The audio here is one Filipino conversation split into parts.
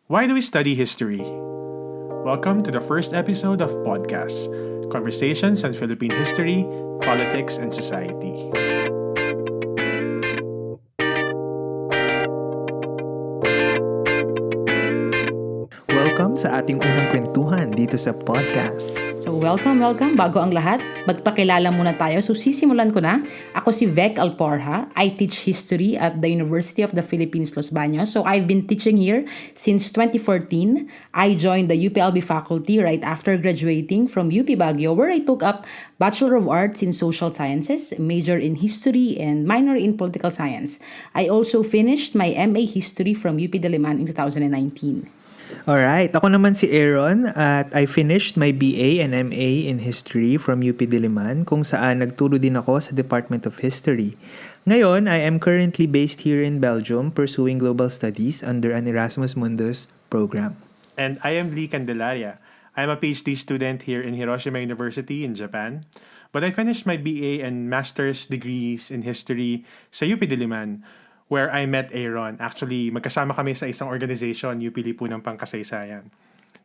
Why do we study history? Welcome to the first episode of PODKAS, Conversations on Philippine History, Politics, and Society. Welcome sa ating unang kwentuhan dito sa podcast. So welcome. Bago ang lahat, magpakilala muna tayo. So sisimulan ko na. Ako si Vec Alporja. I teach history at the University of the Philippines, Los Baños. So I've been teaching here since 2014. I joined the UPLB faculty right after graduating from UP Baguio, where I took up Bachelor of Arts in Social Sciences, major in History, and minor in Political Science. I also finished my MA History from UP Diliman in 2019. Alright, ako naman si Aaron at I finished my BA and MA in History from UP Diliman kung saan nagturo din ako sa Department of History. Ngayon, I am currently based here in Belgium pursuing Global Studies under an Erasmus Mundus program. And I am Lee Candelaria. I'm a PhD student here in Hiroshima University in Japan. But I finished my BA and Master's degrees in History sa UP Diliman, where I met Aaron. Actually, magkasama kami sa isang organization, UP Lipunang Pangkasaysayan.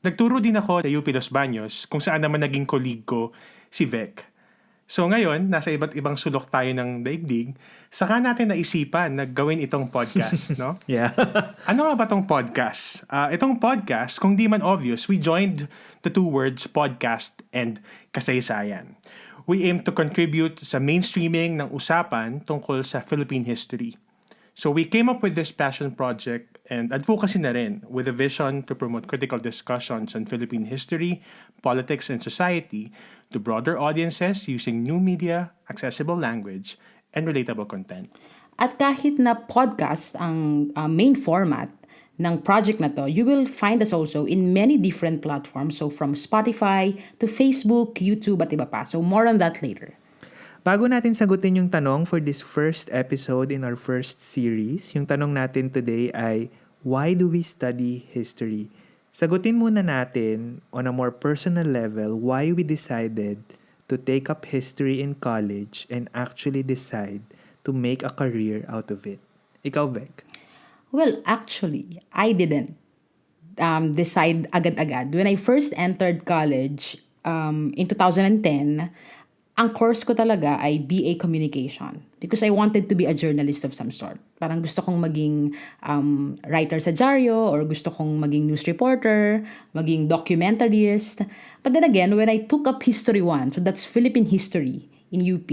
Nagturo din ako sa UP Los Baños, kung saan naman naging colleague ko si Vec. So ngayon, nasa iba't ibang sulok tayo ng daigdig, saka natin naisipan na gawin itong podcast, no? Yeah. Ano nga ba itong podcast? Itong podcast, kung di man obvious, we joined the two words podcast and kasaysayan. We aim to contribute sa mainstreaming ng usapan tungkol sa Philippine history. So we came up with this passion project and advocacy na rin with a vision to promote critical discussions on Philippine history, politics, and society to broader audiences using new media, accessible language, and relatable content. At kahit na podcast ang main format ng project na to, you will find us also in many different platforms. So from Spotify to Facebook, YouTube, at iba pa. So more on that later. Bago natin sagutin yung tanong for this first episode in our first series, yung tanong natin today ay, why do we study history? Sagutin muna natin on a more personal level why we decided to take up history in college and actually decide to make a career out of it. Ikaw, Beck? Well, actually, I didn't decide agad-agad. When I first entered college in 2010, ang course ko talaga ay BA Communication because I wanted to be a journalist of some sort. Parang gusto kong maging writer sa dyaryo or gusto kong maging news reporter, maging documentarist. But then again, when I took up History 1, so that's Philippine history in UP,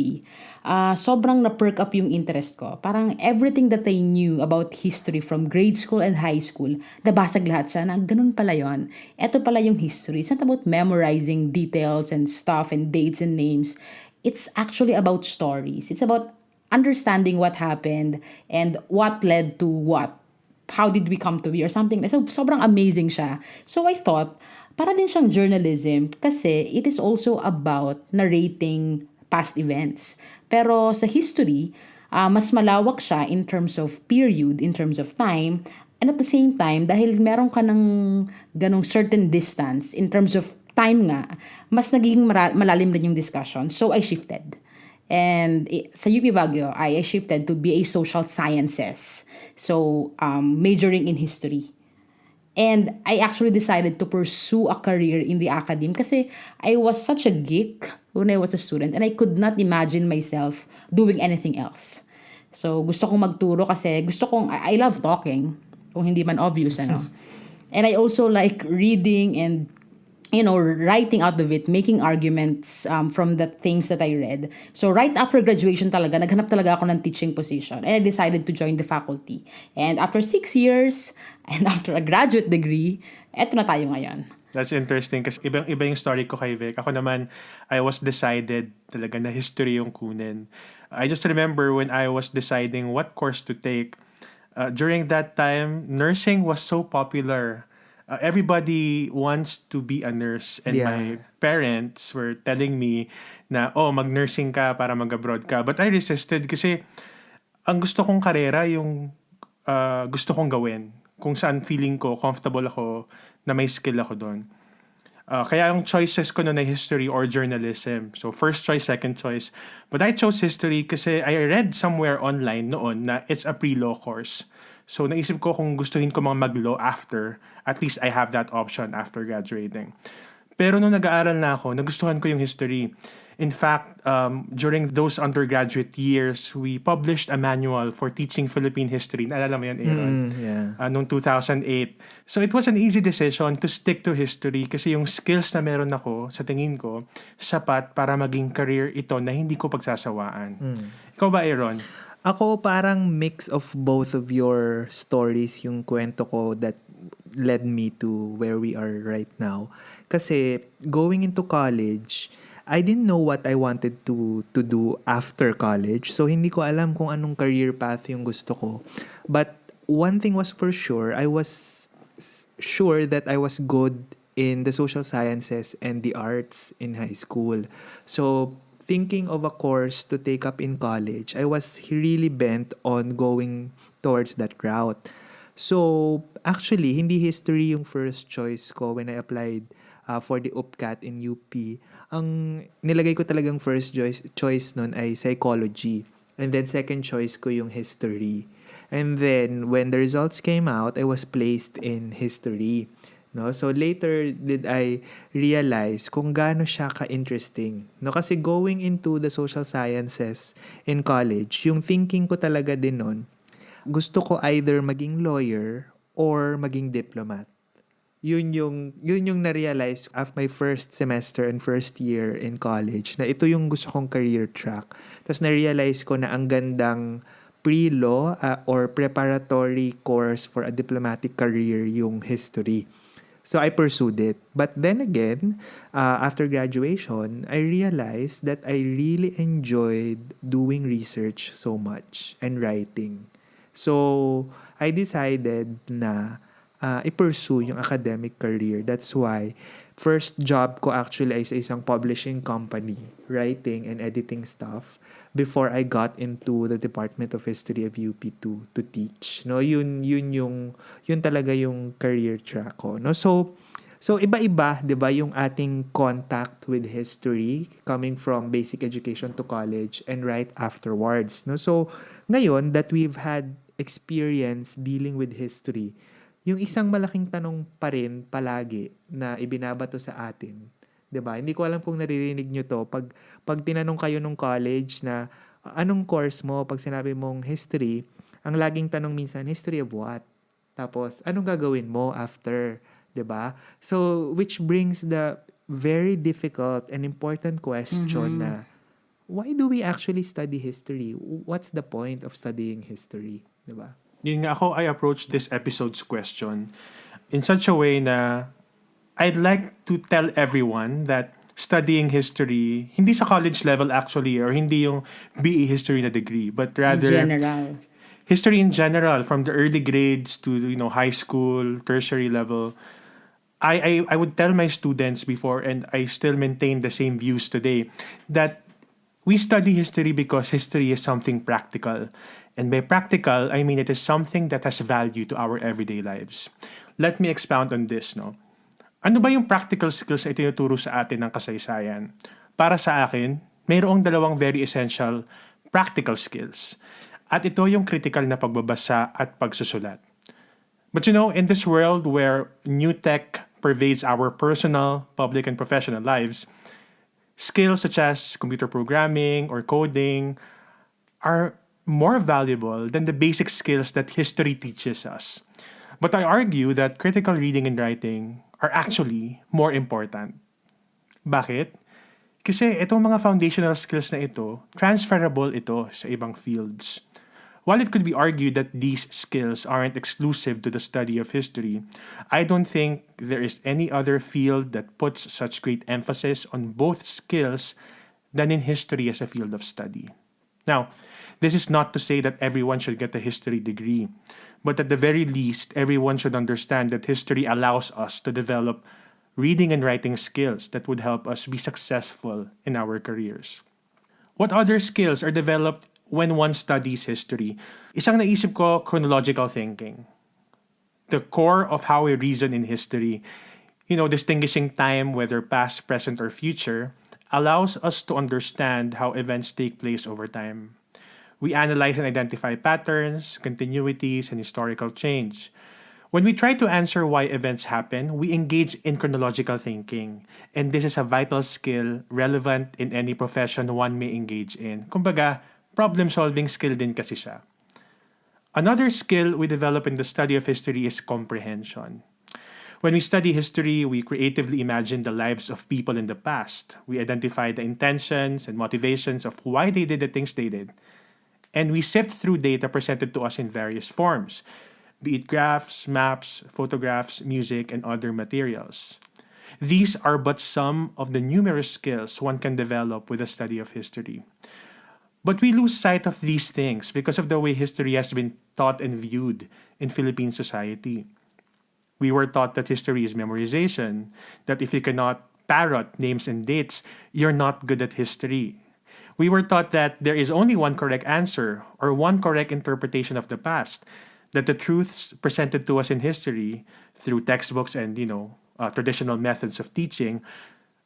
sobrang na-perk up yung interest ko. Parang everything that I knew about history from grade school and high school, nabasag lahat siya na ganun pala yon. Ito pala yung history. It's not about memorizing details and stuff and dates and names. It's actually about stories. It's about understanding what happened and what led to what. How did we come to be or something. So, sobrang amazing siya. So, I thought, para din siyang journalism kasi it is also about narrating past events. Pero sa history, mas malawak siya in terms of period, in terms of time, and at the same time, dahil meron ka ng ganong certain distance in terms of time nga, mas nagiging malalim din yung discussion. So I shifted. And sa UP Baguio, I shifted to BA Social Sciences. So majoring in history. And I actually decided to pursue a career in the academe kasi I was such a geek when I was a student and I could not imagine myself doing anything else. So gusto kong magturo kasi I love talking, kung hindi man obvious, ano. And I also like reading and writing out of it, making arguments from the things that I read. So right after graduation talaga, naghanap talaga ako ng teaching position. And I decided to join the faculty. And after 6 years, and after a graduate degree, eto na tayo ngayon. That's interesting kasi ibang-iba yung story ko kay Vic. Ako naman, I was decided talaga na history yung kunin. I just remember when I was deciding what course to take, during that time, nursing was so popular. Everybody wants to be a nurse and my parents were telling me na mag-nursing ka para mag-abroad ka, but I resisted kasi ang gusto kong karera yung gusto kong gawin, kung saan feeling ko comfortable ako na may skill ako doon. Kaya yung choices ko noon ay history or journalism. So first choice, second choice. But I chose history kasi I read somewhere online noon na it's a pre-law course. So naisip ko kung gustuhin ko mga mag-law after, at least I have that option after graduating. Pero nung nag-aaral na ako, nagustuhan ko yung history. In fact, during those undergraduate years, we published a manual for teaching Philippine history. Naalala mo yan, Aaron? Yeah. Noong 2008. So it was an easy decision to stick to history kasi yung skills na meron ako, sa tingin ko, sapat para maging career ito na hindi ko pagsasawaan. Ikaw ba, Aaron? Ako parang mix of both of your stories yung kwento ko that led me to where we are right now. Kasi going into college, I didn't know what I wanted to do after college. So hindi ko alam kung anong career path yung gusto ko. But one thing was for sure, I was sure that I was good in the social sciences and the arts in high school. So thinking of a course to take up in college, I was really bent on going towards that route. So, actually, hindi history yung first choice ko when I applied for the UPCAT in UP. Ang nilagay ko talagang first choice nun ay psychology. And then second choice ko yung history. And then, when the results came out, I was placed in history. No? So later did I realize kung gaano siya ka-interesting. No? Kasi going into the social sciences in college, yung thinking ko talaga din nun, gusto ko either maging lawyer or maging diplomat. Yun yung na-realize after my first semester and first year in college na ito yung gusto kong career track. Tapos na-realize ko na ang gandang pre-law or preparatory course for a diplomatic career yung history. So I pursued it. But then again, after graduation, I realized that I really enjoyed doing research so much and writing. So I decided na i-pursue yung academic career. That's why first job ko actually ay sa isang publishing company, writing and editing stuff before I got into the Department of History of UP to teach. No, yun talaga yung career track ko. No, so iba-iba, 'di ba, yung ating contact with history coming from basic education to college and right afterwards. No, so ngayon that we've had experience dealing with history, yung isang malaking tanong pa rin palagi na ibinabato sa atin, 'di ba? Hindi ko alam kung naririnig nyo to pag tinanong kayo nung college na anong course mo, pag sinabi mong history, ang laging tanong minsan, history of what? Tapos anong gagawin mo after, 'di ba? So which brings the very difficult and important question na why do we actually study history? What's the point of studying history, 'di ba? Yun nga ako, I approached this episode's question in such a way na I'd like to tell everyone that studying history, hindi sa college level actually, or hindi yung BA history na degree, but rather In general. history in general, from the early grades to high school, tertiary level. I would tell my students before, and I still maintain the same views today, that we study history because history is something practical. And by practical, I mean it is something that has value to our everyday lives. Let me expound on this, no? Ano ba yung practical skills na itinuturo sa atin ng kasaysayan? Para sa akin, mayroong dalawang very essential practical skills. At ito yung critical na pagbabasa at pagsusulat. But in this world where new tech pervades our personal, public, and professional lives, skills such as computer programming or coding are more valuable than the basic skills that history teaches us. But I argue that critical reading and writing are actually more important. Bakit? Kasi itong mga foundational skills na ito, transferable ito sa ibang fields. While it could be argued that these skills aren't exclusive to the study of history, I don't think there is any other field that puts such great emphasis on both skills than in history as a field of study. Now, this is not to say that everyone should get a history degree, but at the very least, everyone should understand that history allows us to develop reading and writing skills that would help us be successful in our careers. What other skills are developed when one studies history? Isang naisip ko, chronological thinking. The core of how we reason in history, distinguishing time, whether past, present, or future, allows us to understand how events take place over time. We analyze and identify patterns, continuities, and historical change. When we try to answer why events happen, we engage in chronological thinking. And this is a vital skill relevant in any profession one may engage in. Kumbaga, problem-solving skill din kasi siya. Another skill we develop in the study of history is comprehension. When we study history, we creatively imagine the lives of people in the past. We identify the intentions and motivations of why they did the things they did. And we sift through data presented to us in various forms, be it graphs, maps, photographs, music, and other materials. These are but some of the numerous skills one can develop with the study of history. But we lose sight of these things because of the way history has been taught and viewed in Philippine society. We were taught that history is memorization, that if you cannot parrot names and dates, you're not good at history. We were taught that there is only one correct answer or one correct interpretation of the past, that the truths presented to us in history through textbooks and, traditional methods of teaching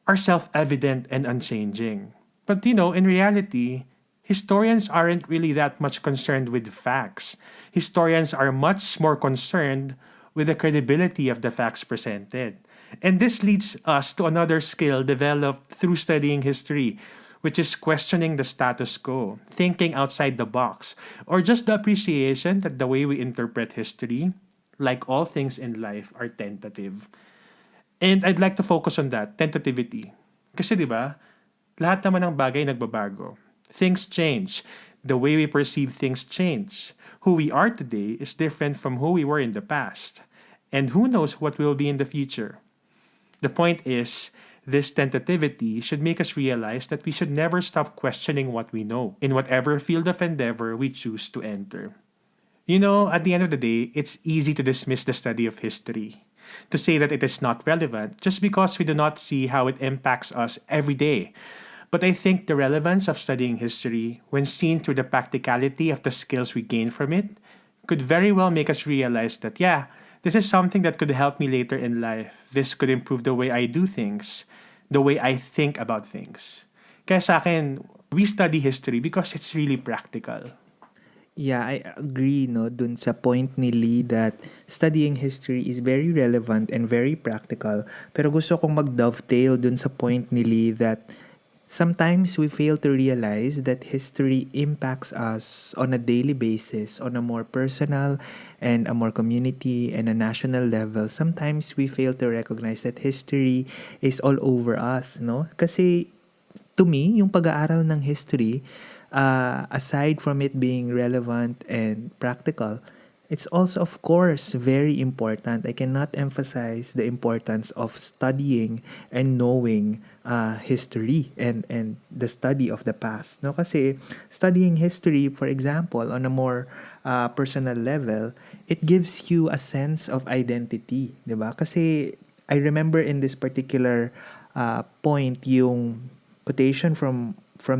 are self-evident and unchanging. But, in reality, historians aren't really that much concerned with facts. Historians are much more concerned with the credibility of the facts presented. And this leads us to another skill developed through studying history, which is questioning the status quo, thinking outside the box, or just the appreciation that the way we interpret history, like all things in life, are tentative. And I'd like to focus on that, tentativity. Kasi 'di ba, lahat naman ng bagay nagbabago. Things change. The way we perceive things change. Who we are today is different from who we were in the past. And who knows what will be in the future. The point is, this tentativity should make us realize that we should never stop questioning what we know in whatever field of endeavor we choose to enter. At the end of the day, it's easy to dismiss the study of history, to say that it is not relevant just because we do not see how it impacts us every day. But I think the relevance of studying history, when seen through the practicality of the skills we gain from it, could very well make us realize that, this is something that could help me later in life. This could improve the way I do things, the way I think about things. Kaya sa akin, we study history because it's really practical. Yeah, I agree dun sa point ni Lee that studying history is very relevant and very practical. Pero gusto kong mag-dovetail dun sa point ni Lee that sometimes we fail to realize that history impacts us on a daily basis, on a more personal and a more community and a national level. Sometimes we fail to recognize that history is all over us, no? Kasi to me, yung pag-aaral ng history, aside from it being relevant and practical, it's also, of course, very important. I cannot emphasize the importance of studying and knowing history and the study of the past. No? Kasi studying history, for example, on a more personal level, it gives you a sense of identity. Diba? Kasi I remember in this particular point, yung quotation from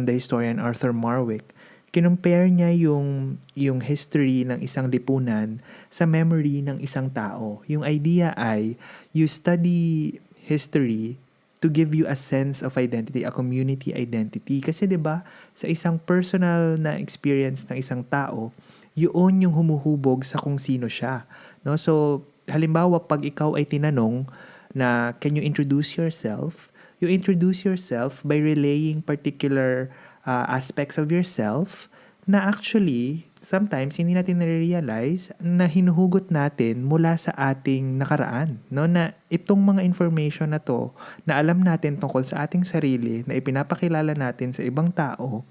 the historian Arthur Marwick, kinumpare niya yung history ng isang lipunan sa memory ng isang tao. Yung idea ay, you study history to give you a sense of identity, a community identity. Kasi 'di ba sa isang personal na experience ng isang tao, yun yung humuhubog sa kung sino siya. No? So, halimbawa, pag ikaw ay tinanong na, can you introduce yourself? You introduce yourself by relaying particular aspects of yourself na actually sometimes hindi natin na-realize na hinuhugot natin mula sa ating nakaraan. No? Na itong mga information na to na alam natin tungkol sa ating sarili na ipinapakilala natin sa ibang tao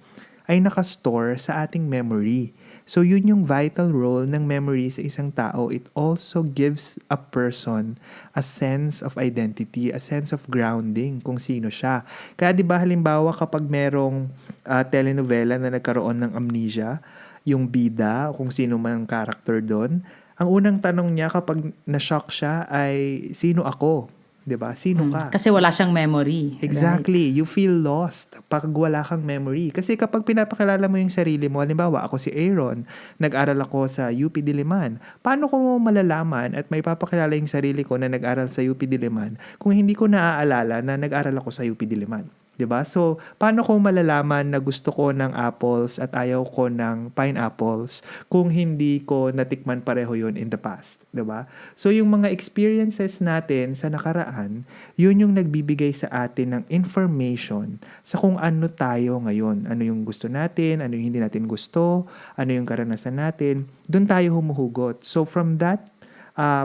ay nakastore sa ating memory. So yun yung vital role ng memory sa isang tao. It also gives a person a sense of identity, a sense of grounding kung sino siya. Kaya 'di ba halimbawa kapag merong telenovela na nagkaroon ng amnesia, yung bida, kung sino man ang character doon, ang unang tanong niya kapag na-shock siya ay, sino ako? 'Di ba? Sino ka? Kasi wala siyang memory. Exactly. Right? You feel lost pag wala kang memory. Kasi kapag pinapakilala mo yung sarili mo, halimbawa, ako si Aaron, nag-aral ako sa UP Diliman. Paano ko malalaman at may papakilala yung sarili ko na nag-aral sa UP Diliman kung hindi ko naaalala na nag-aral ako sa UP Diliman? 'Di ba? So, paano ko malalaman na gusto ko ng apples at ayaw ko ng pineapples kung hindi ko natikman pareho yun in the past, 'di ba? So, yung mga experiences natin sa nakaraan, yun yung nagbibigay sa atin ng information sa kung ano tayo ngayon. Ano yung gusto natin, ano yung hindi natin gusto, ano yung karanasan natin. Doon tayo humuhugot. So, from that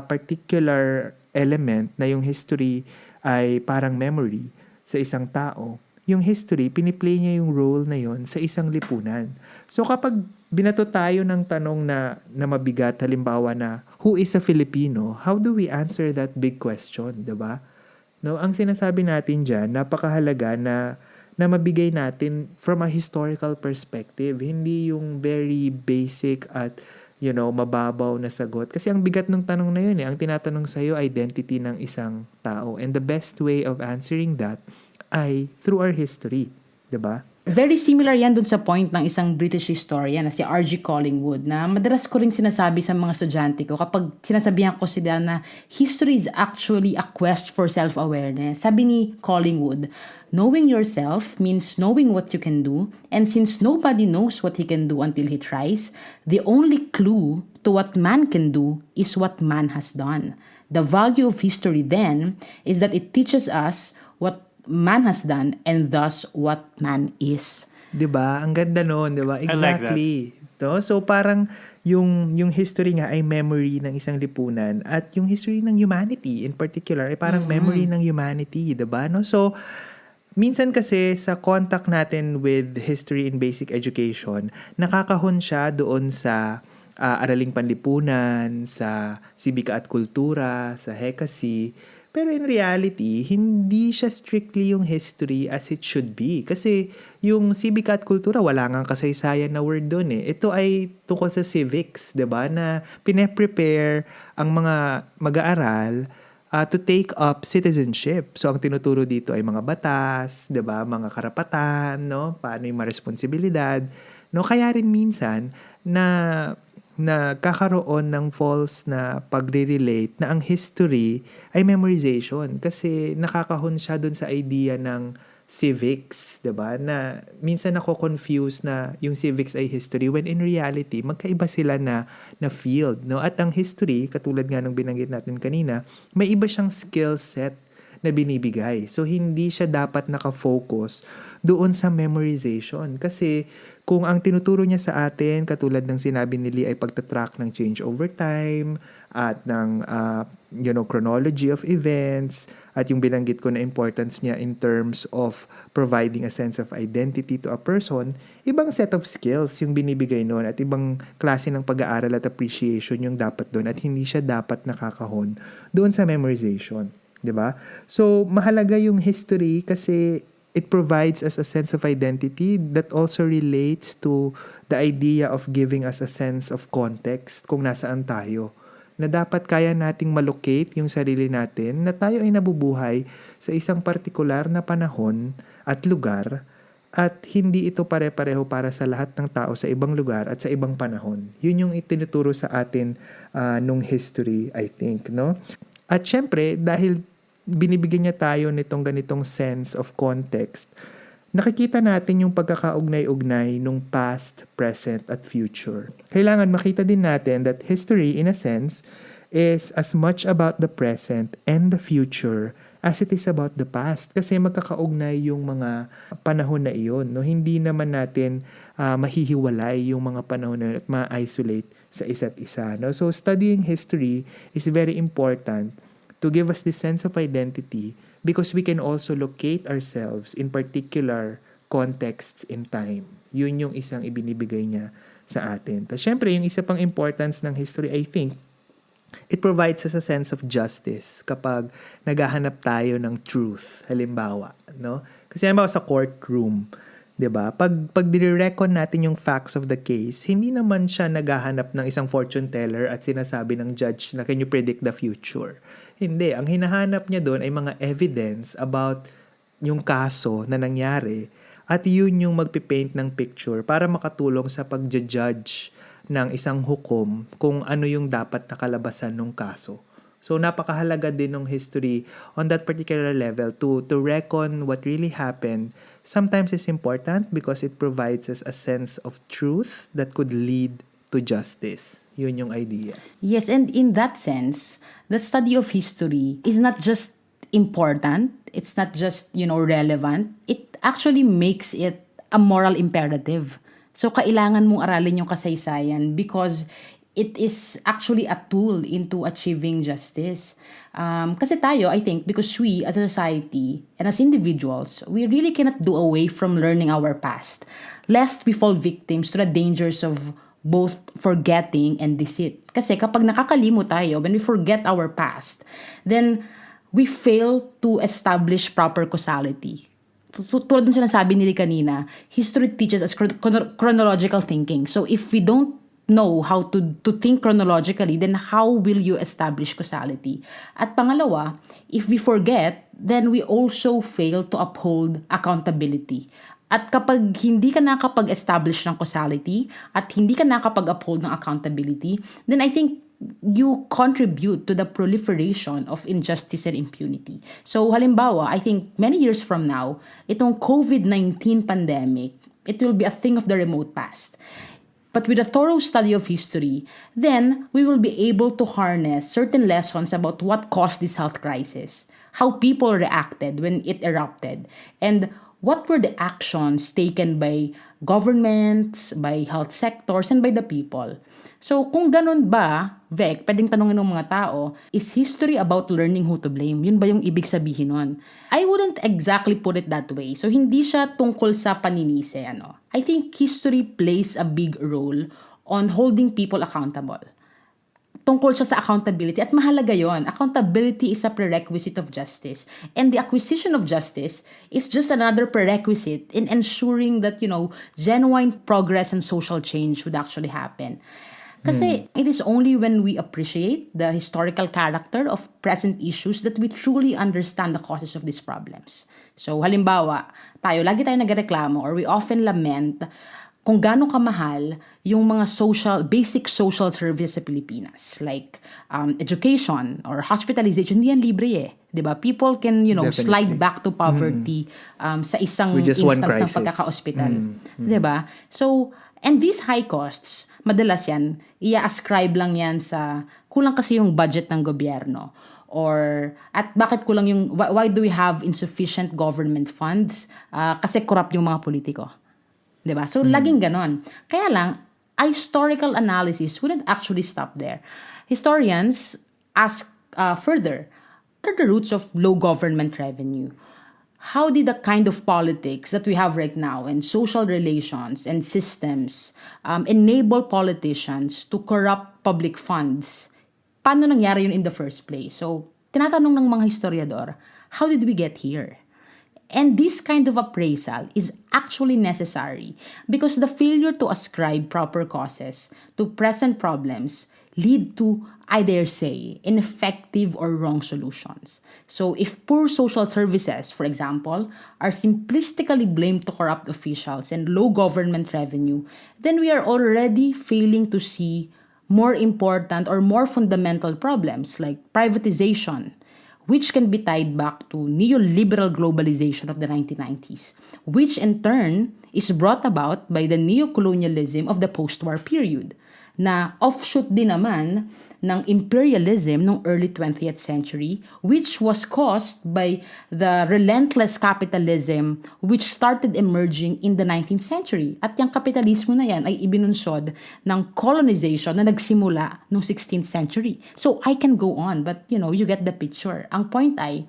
particular element na yung history ay parang memory sa isang tao, yung history, piniplay niya yung role na yon sa isang lipunan. So kapag binato tayo ng tanong na mabigat, halimbawa na, who is a Filipino? How do we answer that big question, 'di ba? No, ang sinasabi natin diyan, napakahalaga na mabigay natin from a historical perspective, hindi yung very basic at mababaw na sagot. Kasi ang bigat ng tanong na yun, ang tinatanong sa'yo, identity ng isang tao. And the best way of answering that ay through our history. 'Di ba? Very similar yan dun sa point ng isang British historian na si R.G. Collingwood, na madalas ko rin sinasabi sa mga estudyante ko kapag sinasabihan ko sila na history is actually a quest for self-awareness. Sabi ni Collingwood, knowing yourself means knowing what you can do, and since nobody knows what he can do until he tries, the only clue to what man can do is what man has done. The value of history then is that it teaches us what man has done and thus what man is. 'Di ba? Ang ganda noon, 'di ba? I like that. Exactly. No? So parang yung history nga ay memory ng isang lipunan at yung history ng humanity in particular ay parang memory ng humanity, 'di ba? No? So minsan kasi sa contact natin with history in basic education, nakakahon siya doon sa araling panlipunan, sa sibika at kultura, sa hekasi. Pero in reality, hindi siya strictly yung history as it should be. Kasi yung sibika at kultura, wala ngang kasaysayan na word doon eh. Ito ay tungkol sa civics, 'di ba? Na pine-prepare ang mga mag-aaral to take up citizenship. So ang tinuturo dito ay mga batas, 'di ba? Mga karapatan, no? Paano yung mga responsibilidad, no? Kaya rin minsan na kakaroon ng false na pagre-relate na ang history ay memorization kasi nakakahon siya dun sa idea ng civics, 'di ba? Na minsan confuse na yung civics ay history when in reality magkaiba sila na field, no? At ang history, katulad nga ng binanggit natin kanina, may iba siyang skill set na binibigay. So hindi siya dapat nakafocus doon sa memorization kasi kung ang tinuturo niya sa atin, katulad ng sinabi ni Lee, ay pagtatrack ng change over time at ng chronology of events at yung binanggit ko na importance niya in terms of providing a sense of identity to a person, ibang set of skills yung binibigay noon at ibang klase ng pag-aaral at appreciation yung dapat doon at hindi siya dapat nakakahon doon sa memorization. 'Di ba? So, mahalaga yung history kasi it provides us a sense of identity that also relates to the idea of giving us a sense of context kung nasaan tayo. Na dapat kaya nating malocate yung sarili natin na tayo ay nabubuhay sa isang partikular na panahon at lugar at hindi ito pare-pareho para sa lahat ng tao sa ibang lugar at sa ibang panahon. Yun yung itinuturo sa atin nung history, I think, no? At syempre, dahil binibigyan niya tayo nitong ganitong sense of context, nakikita natin yung pagkakaugnay-ugnay nung past, present, at future. Kailangan makita din natin that history, in a sense, is as much about the present and the future as it is about the past. Kasi magkakaugnay yung mga panahon na iyon. No? Hindi naman natin mahihiwalay yung mga panahon na yun at ma-isolate sa isa't isa. No? So studying history is very important to give us this sense of identity because we can also locate ourselves in particular contexts in time. Yun yung isang ibinibigay niya sa atin. Tapos syempre, yung isa pang importance ng history, I think, it provides us a sense of justice kapag naghahanap tayo ng truth. Halimbawa, no? Kasi halimbawa sa courtroom, 'di ba? Pag dire-reckon natin yung facts of the case, hindi naman siya naghahanap ng isang fortune teller at sinasabi ng judge na can you predict the future. Hindi, ang hinahanap niya doon ay mga evidence about yung kaso na nangyari at yun yung magpipaint ng picture para makatulong sa pagja-judge ng isang hukom kung ano yung dapat na kalabasan ng kaso. So napakahalaga din ng history on that particular level to reckon what really happened. Sometimes it's important because it provides us a sense of truth that could lead to justice. Yun yung idea. Yes, and in that sense, the study of history is not just important, it's not just, relevant, it actually makes it a moral imperative. So, kailangan mong aralin yung kasaysayan because it is actually a tool into achieving justice. Kasi tayo, I think, because we as a society and as individuals, we really cannot do away from learning our past, lest we fall victims to the dangers of both forgetting and deceit. Kasi kapag nakakalimot tayo, when we forget our past, then we fail to establish proper causality. Tulad ng sinasabi nila kanina, history teaches us chronological thinking. So if we don't know how to think chronologically, then how will you establish causality? At pangalawa, if we forget, then we also fail to uphold accountability. At kapag hindi ka nakapag-establish ng causality at hindi ka nakapag-uphold ng accountability, then I think you contribute to the proliferation of injustice and impunity. So halimbawa, I think many years from now, itong COVID-19 pandemic, it will be a thing of the remote past. But with a thorough study of history, then we will be able to harness certain lessons about what caused this health crisis, how people reacted when it erupted, and what were the actions taken by governments, by health sectors, and by the people. So, kung ganun ba, Vec, pwedeng tanongin ng mga tao, is history about learning who to blame? Yun ba yung ibig sabihin nun? I wouldn't exactly put it that way. So, hindi siya tungkol sa paninise, I think history plays a big role on holding people accountable. Tungkol siya sa accountability at mahalaga yon. Accountability is a prerequisite of justice. And the acquisition of justice is just another prerequisite in ensuring that, genuine progress and social change would actually happen. Kasi it is only when we appreciate the historical character of present issues that we truly understand the causes of these problems. So, halimbawa, lagi tayo nagreklamo or we often lament kung gaano kamahal yung mga basic social services sa Pilipinas. Like education or hospitalization, hindi yan libre eh. 'Di ba? People can, Definitely. slide back to poverty sa isang With just one instance ng crisis. pagkaka-hospital. 'Di ba? So, and these high costs, madalas yan, i-ascribe lang yan sa kulang kasi yung budget ng gobyerno. Or, at bakit kulang yung, why do we have insufficient government funds? Kasi corrupt yung mga politiko. Diba? So, laging ganon. Kaya lang, a historical analysis wouldn't actually stop there. Historians ask further, what are the roots of low government revenue? How did the kind of politics that we have right now and social relations and systems enable politicians to corrupt public funds? Paano nangyari yun in the first place? So, tinatanong ng mga historiador, how did we get here? And this kind of appraisal is actually necessary because the failure to ascribe proper causes to present problems lead to, I dare say, ineffective or wrong solutions. So if poor social services, for example, are simplistically blamed to corrupt officials and low government revenue, then we are already failing to see more important or more fundamental problems like privatization, which can be tied back to neoliberal globalization of the 1990s, which in turn is brought about by the neocolonialism of the post-war period, na offshoot din naman ng imperialism ng early 20th century, which was caused by the relentless capitalism which started emerging in the 19th century. At yung kapitalismo na yan ay ibinunsod ng colonization na nagsimula noong 16th century. So I can go on, but you get the picture. Ang point ay,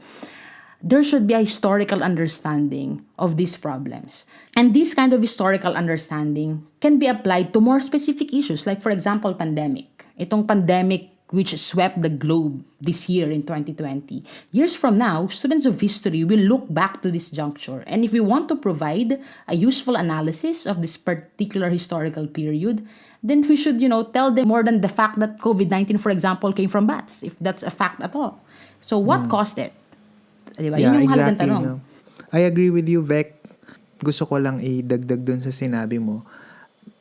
there should be a historical understanding of these problems. And this kind of historical understanding can be applied to more specific issues, like for example, pandemic. Itong pandemic which swept the globe this year in 2020. Years from now, students of history will look back to this juncture. And if we want to provide a useful analysis of this particular historical period, then we should, tell them more than the fact that COVID-19, for example, came from bats, if that's a fact at all. So what caused it? Diba? Yeah, Yun yung halagang exactly. tanong. No? I agree with you, Vec. Gusto ko lang idagdag dun sa sinabi mo.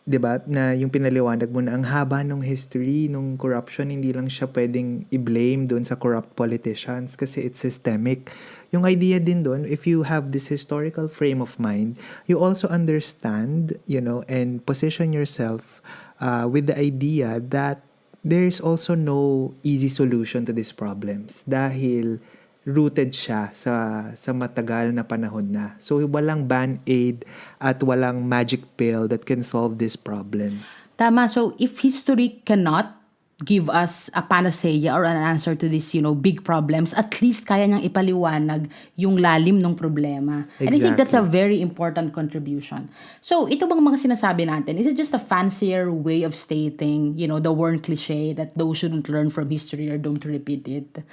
'Di ba, na yung pinaliwanag mo na ang haba ng history nung corruption, hindi lang siya pwedeng i-blame doon sa corrupt politicians kasi it's systemic. Yung idea din doon, if you have this historical frame of mind, you also understand, and position yourself with the idea that there's also no easy solution to these problems dahil rooted siya sa matagal na panahon na. So, walang band-aid at walang magic pill that can solve these problems. Tama. So, if history cannot give us a panacea or an answer to these, big problems, at least kaya niyang ipaliwanag yung lalim ng problema. And I think that's a very important contribution. So, ito bang mga sinasabi natin? Is it just a fancier way of stating, the worn cliche that those shouldn't learn from history or don't repeat it?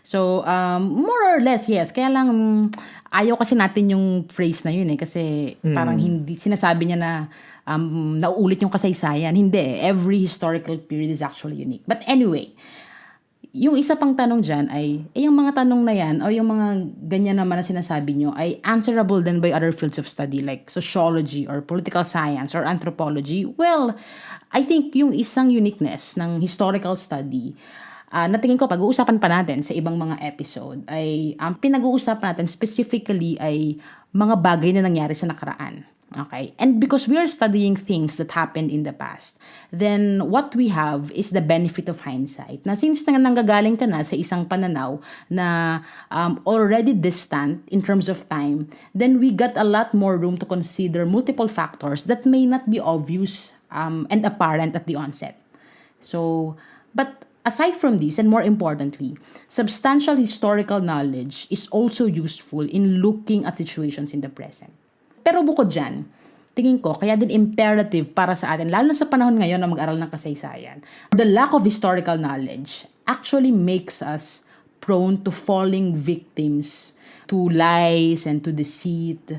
So, more or less, yes. Kaya lang, ayaw kasi natin yung phrase na yun kasi parang hindi, sinasabi niya na nauulit yung kasaysayan. Hindi. Every historical period is actually unique. But anyway, yung isa pang tanong dyan ay, yung mga tanong na yan, o yung mga ganyan naman na sinasabi nyo, ay answerable then by other fields of study like sociology or political science or anthropology. Well, I think yung isang uniqueness ng historical study, na tingin ko pag-uusapan pa natin sa ibang mga episode ay ang pinag-uusapan natin specifically ay mga bagay na nangyari sa nakaraan. Okay? And because we are studying things that happened in the past, then what we have is the benefit of hindsight. Na since nanggagaling ka na sa isang pananaw na already distant in terms of time, then we got a lot more room to consider multiple factors that may not be obvious and apparent at the onset. So, but aside from this, and more importantly, substantial historical knowledge is also useful in looking at situations in the present. Pero bukod dyan, tingin ko, kaya din imperative para sa atin, lalo na sa panahon ngayon na mag-aral ng kasaysayan, the lack of historical knowledge actually makes us prone to falling victims to lies and to deceit,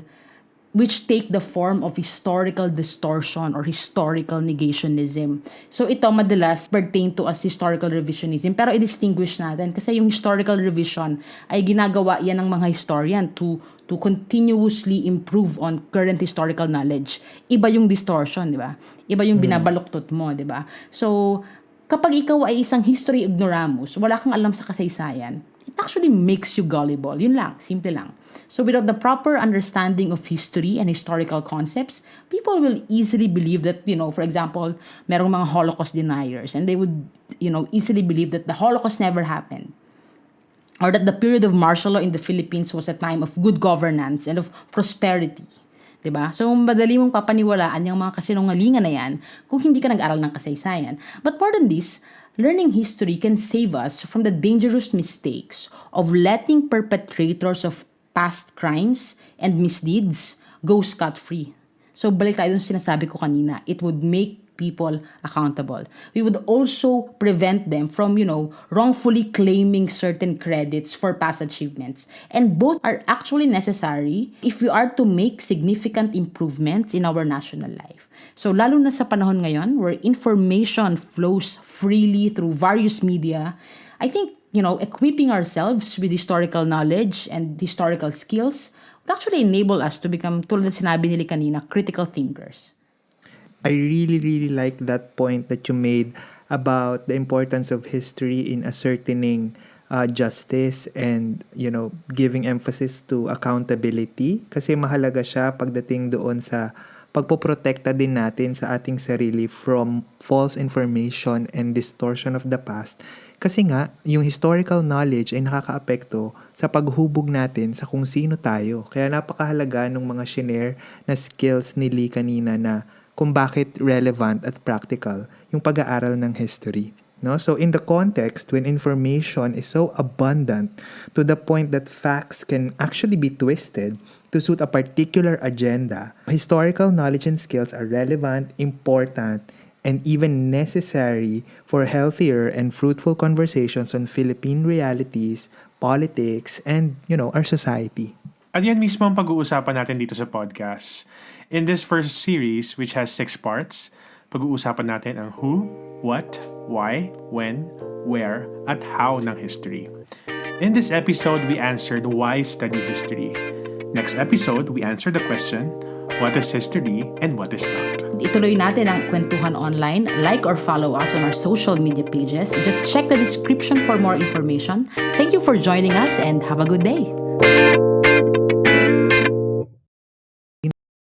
which take the form of historical distortion or historical negationism. So ito madalas pertain to as historical revisionism. Pero i-distinguish natin kasi yung historical revision ay ginagawa yan ng mga historian to continuously improve on current historical knowledge. Iba yung distortion, di ba? Iba yung binabaluktot mo, di ba? So, kapag ikaw ay isang history ignoramus, wala kang alam sa kasaysayan, it actually makes you gullible. Yun lang, simple lang. So without the proper understanding of history and historical concepts, people will easily believe that, for example, merong mga Holocaust deniers and they would, easily believe that the Holocaust never happened. Or that the period of martial law in the Philippines was a time of good governance and of prosperity. Diba? So, madali mong papaniwalaan yung mga kasinungalingan na yan kung hindi ka nag-aral ng kasaysayan. But more than this, learning history can save us from the dangerous mistakes of letting perpetrators of past crimes and misdeeds go scot-free. So, balik tayo dun sinasabi ko kanina. It would make people accountable. We would also prevent them from, wrongfully claiming certain credits for past achievements. And both are actually necessary if we are to make significant improvements in our national life. So, lalo na sa panahon ngayon where information flows freely through various media, I think, equipping ourselves with historical knowledge and historical skills would actually enable us to become, tulad na sinabi nila kanina, critical thinkers. I really, really like that point that you made about the importance of history in ascertaining justice and, giving emphasis to accountability. Kasi mahalaga siya pagdating doon sa pagpoprotekta din natin sa ating sarili from false information and distortion of the past. Kasi nga, yung historical knowledge ay nakakaapekto sa paghubog natin sa kung sino tayo. Kaya napakahalaga ng mga shinare na skills ni Lee kanina na kung bakit relevant at practical yung pag-aaral ng history. No? So in the context, when information is so abundant to the point that facts can actually be twisted to suit a particular agenda, historical knowledge and skills are relevant, important, and even necessary for healthier and fruitful conversations on Philippine realities, politics, and, our society. At yan mismo ang pag-uusapan natin dito sa podcast. In this first series, which has 6 parts, pag-uusapan natin ang who, what, why, when, where, at how ng history. In this episode, we answered why study history. Next episode, we answer the question, what is history and what is not? ituloy natin ang kwentuhan online. Like or follow us on our social media pages. Just check the description for more information. Thank you for joining us and have a good day.